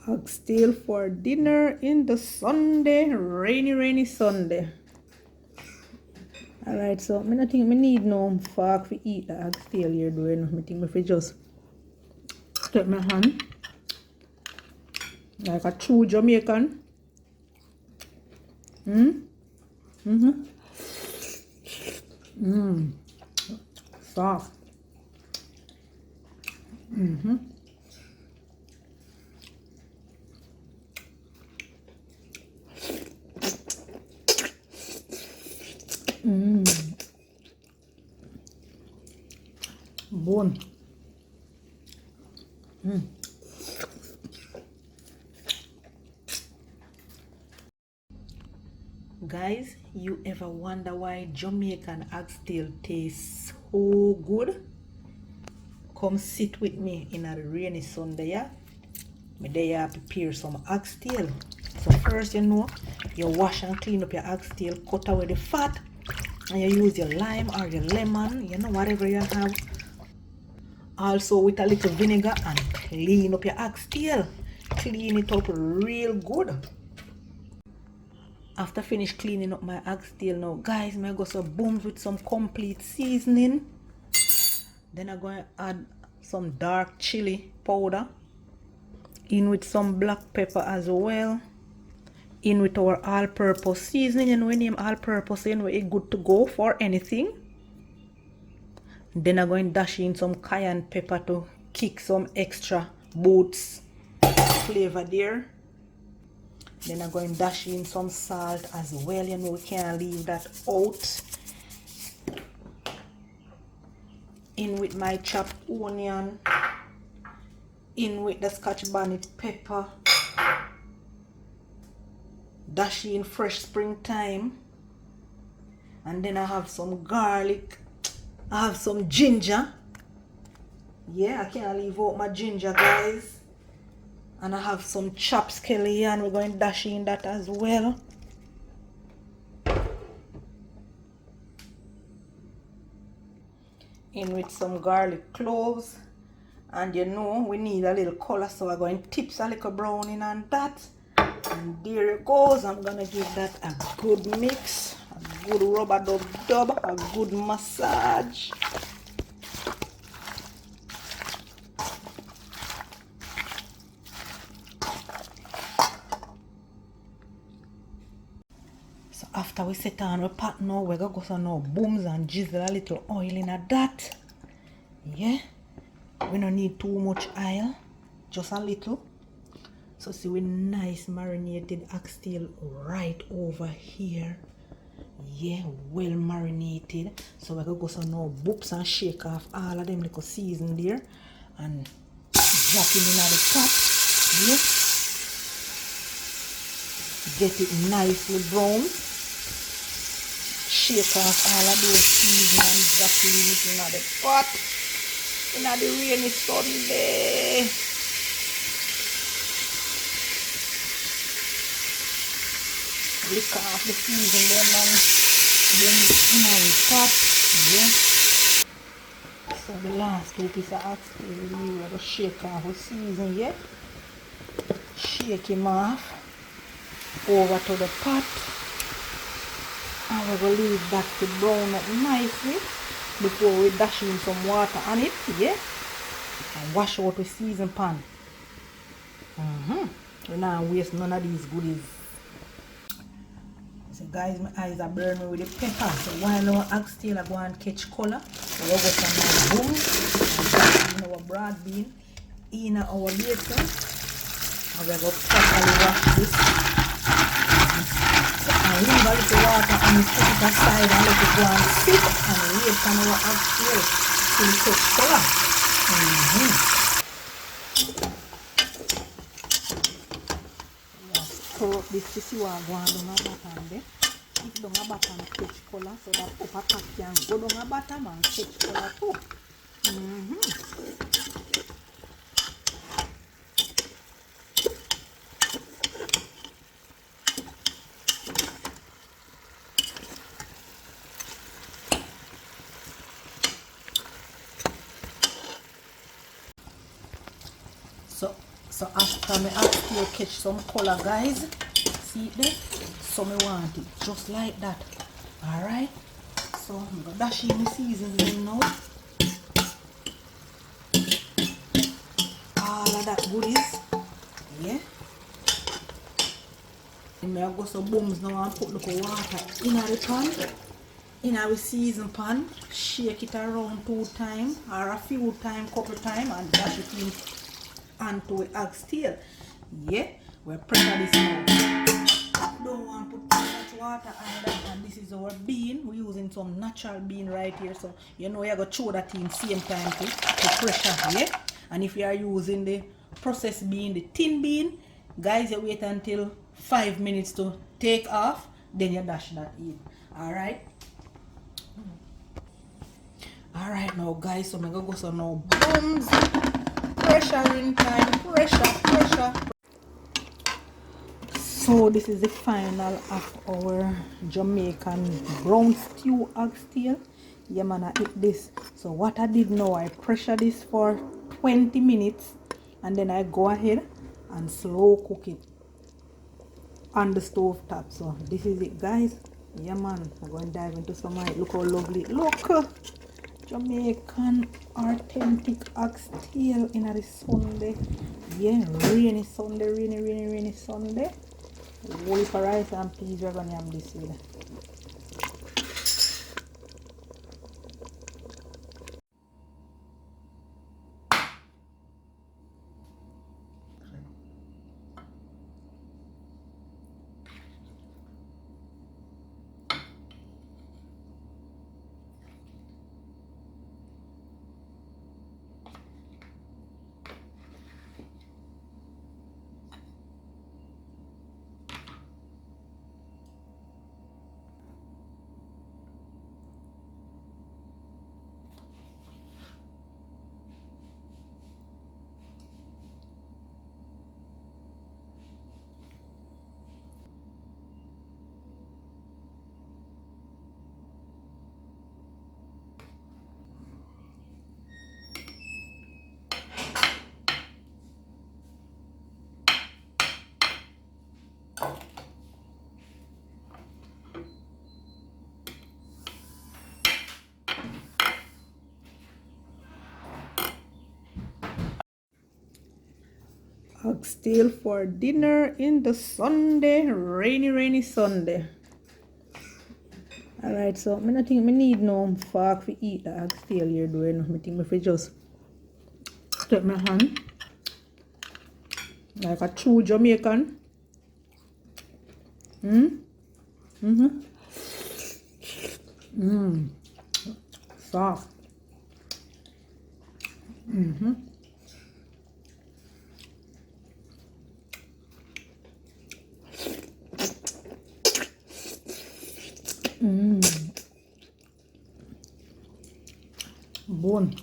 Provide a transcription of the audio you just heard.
Oxtail for dinner in the Sunday, rainy Sunday. Alright, so I don't think I need no fork to eat the oxtail you're doing. I think if I just take my hand like a true Jamaican. Soft. Bone. Guys, you ever wonder why Jamaican oxtail tastes so good? Come sit with me in a rainy Sunday, yeah? Me there prepare some oxtail. So first, you wash and clean up your oxtail, cut away the fat, and you use your lime or your lemon, whatever you have. Also with a little vinegar and clean up your oxtail. Clean it up real good. After finish cleaning up my oxtail now, guys, I go some booms with some complete seasoning. Then I'm going to add some dark chili powder. In with some black pepper as well. In with our all-purpose seasoning. And we name all-purpose, it's good to go for anything. Then I'm going to dash in some cayenne pepper to kick some extra boots flavor there. Then I'm going to dash in some salt as well. We can't leave that out. In with my chopped onion. In with the scotch bonnet pepper. Dash in fresh springtime. And then I have some garlic. I have some ginger. Yeah, I can't leave out my ginger, guys. And I have some chopped scallion. We're going to dash in that as well. In with some garlic cloves. And we need a little color, so we're going to tip a little brown in on that. And there it goes. I'm going to give that a good mix. A good rubber dub, a good massage. After we set on our pot now, we're going to go some now booms and drizzle a little oil in that. Yeah. We don't need too much oil. Just a little. So see we nice marinated oxtail right over here. Yeah, well marinated. So we're going to go some now boops and shake off all of them little season there. And drop it in the pot. Yeah. Get it nicely brown. Shake off all of those seasoning and drop it in the pot in the rainy Sunday. Lick off the season then and then in the pot. Yeah. So the last two pieces of oxtail we will shake off the season, yeah. Shake him off over to the pot. And we're going to leave that to brown up nicely before we dash in some water on it, yeah? And wash out the season pan. We're not waste none of these goodies. So guys, my eyes are burning with the pepper. So while our oxtail are going to catch color, we'll go some boom and in our broad bean in our basin. And we're going to properly wash this. And leave a little water and we put it aside and let it go and sit and wait for our oxtail till it takes color. Stir up this to see what going down the bottom there. If down the bottom catch color, so that upper part can go down the bottom and catch color too. So So after my oxtail catch some color, guys, see it there? So me want it just like that. Alright? So I'm gonna dash in the seasons in now. All of that goodies. Yeah. And I go some booms now and put the water in the pan. In our season pan. Shake it around 2 times or a few times, couple times, and dash it in onto the oxtail. Yeah. We're pressure this now. Don't want to put too much water on that, and this is our bean. We're using some natural bean right here, so you know you're gonna throw that in same time to pressure, yeah. And if you are using the processed bean, the thin bean, guys, you wait until 5 minutes to take off, then you dash that in. Alright now, guys, so I'm gonna go so now booms, pressure in time, pressure. So this is the final of our Jamaican brown stew oxtail. Yeah man, I eat this. So what I did now, I pressure this for 20 minutes and then I go ahead and slow cook it on the stove top. So this is it, guys. Yeah man, I'm going to dive into some of it. Look how lovely. Look, Jamaican authentic oxtail in a Sunday. Yeah, rainy Sunday, rainy Sunday. Whole for rice and peas, we're gonna have this with. Oxtail for dinner in the Sunday, rainy Sunday. Alright, so I don't think I need no fork to eat the oxtail you're doing. I think if I just take my hand like a true Jamaican. Soft. Bone.